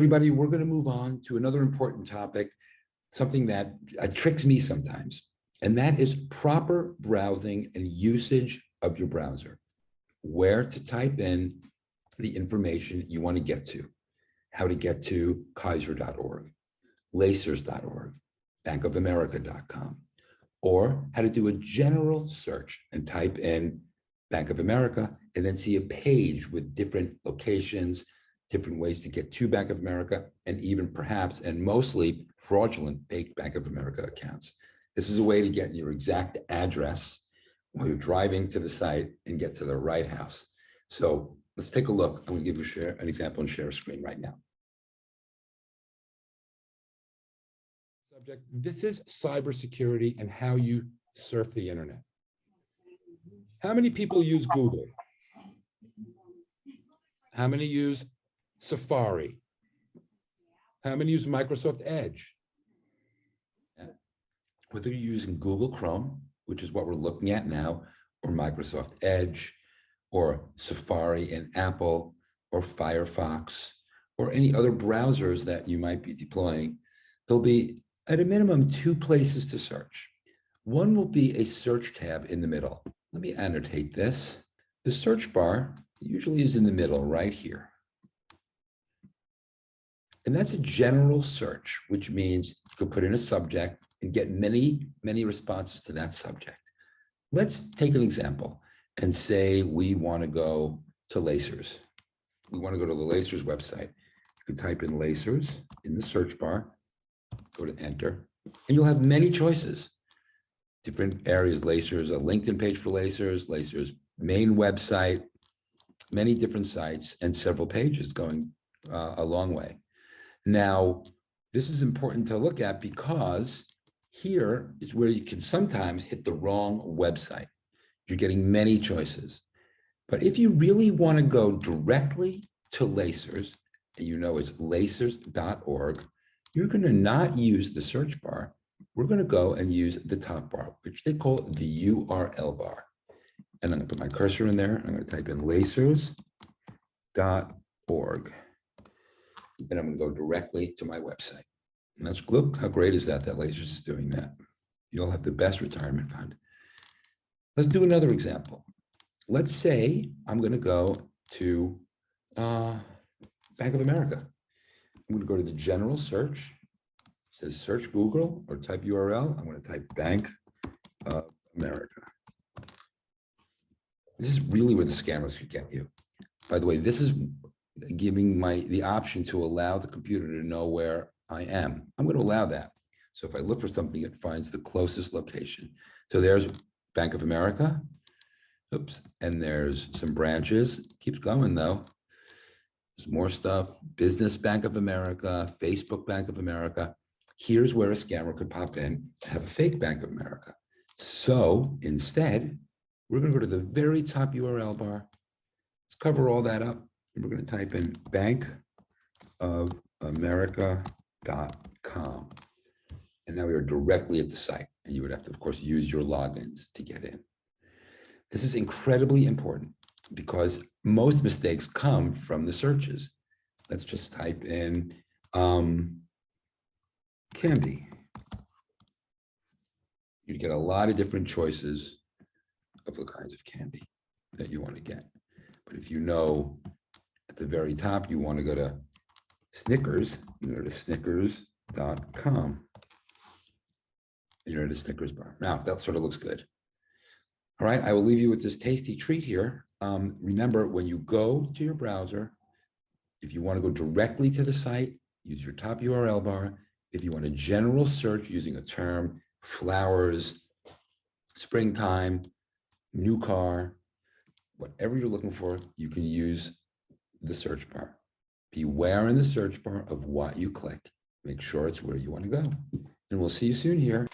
Everybody, we're going to move on to another important topic, something that tricks me sometimes, and that is proper browsing and usage of your browser. Where to type in the information you want to get to, how to get to Kaiser.org, Lacers.org, bankofamerica.com, or how to do a general search and type in Bank of America and then see a page with different locations, different ways to get to Bank of America, and even perhaps, and mostly fraudulent fake Bank of America accounts. This is a way to get your exact address while you're driving to the site and get to the right house. So let's take a look. I'm going to give you an example and share a screen right now. Subject, this is cybersecurity and how you surf the internet. How many people use Google? How many use Safari? How many use Microsoft Edge? Whether you're using Google Chrome, which is what we're looking at now, or Microsoft Edge, or Safari in Apple, or Firefox, or any other browsers that you might be deploying, there'll be at a minimum 2 places to search. One will be a search tab in the middle. Let me annotate this. The search bar usually is in the middle right here. And that's a general search, which means you could put in a subject and get many, many responses to that subject. Let's take an example and say we want to go to Lacers. We want to go to the Lacers website. You can type in Lacers in the search bar, go to enter, and you'll have many choices. Different areas, Lacers, a LinkedIn page for Lacers, Lacers main website, many different sites, and several pages going a long way. Now, this is important to look at because here is where you can sometimes hit the wrong website. You're getting many choices. But if you really want to go directly to Lacers, and you know it's lacers.org, you're going to not use the search bar. We're going to go and use the top bar, which they call the URL bar. And I'm going to put my cursor in there. I'm going to type in lacers.org. And I'm going to go directly to my website. And that's, look, how great is that Lacers is doing that. You'll have the best retirement fund. Let's do another example. Let's say I'm going to go to Bank of America. I'm going to go to the general search. It says search Google or type URL. I'm going to type Bank of America. This is really where the scammers could get you. By the way, this is giving the option to allow the computer to know where I am. I'm going to allow that. So if I look for something, it finds the closest location. So there's Bank of America. Oops. And there's some branches. Keeps going though. There's more stuff. Business Bank of America, Facebook Bank of America. Here's where a scammer could pop in to have a fake Bank of America. So instead, we're going to go to the very top URL bar. Let's cover all that up. And we're going to type in bankofamerica.com. And now we are directly at the site. And you would have to, of course, use your logins to get in. This is incredibly important because most mistakes come from the searches. Let's just type in candy. You get a lot of different choices of the kinds of candy that you want to get. But if you know at the very top, you want to go to Snickers, you go to snickers.com. You're at a Snickers bar. Now, that sort of looks good. All right, I will leave you with this tasty treat here. Remember, when you go to your browser, if you want to go directly to the site, use your top URL bar. If you want a general search using a term, flowers, springtime, new car, whatever you're looking for, you can use the search bar. Beware in the search bar of what you click. Make sure it's where you want to go. And we'll see you soon here.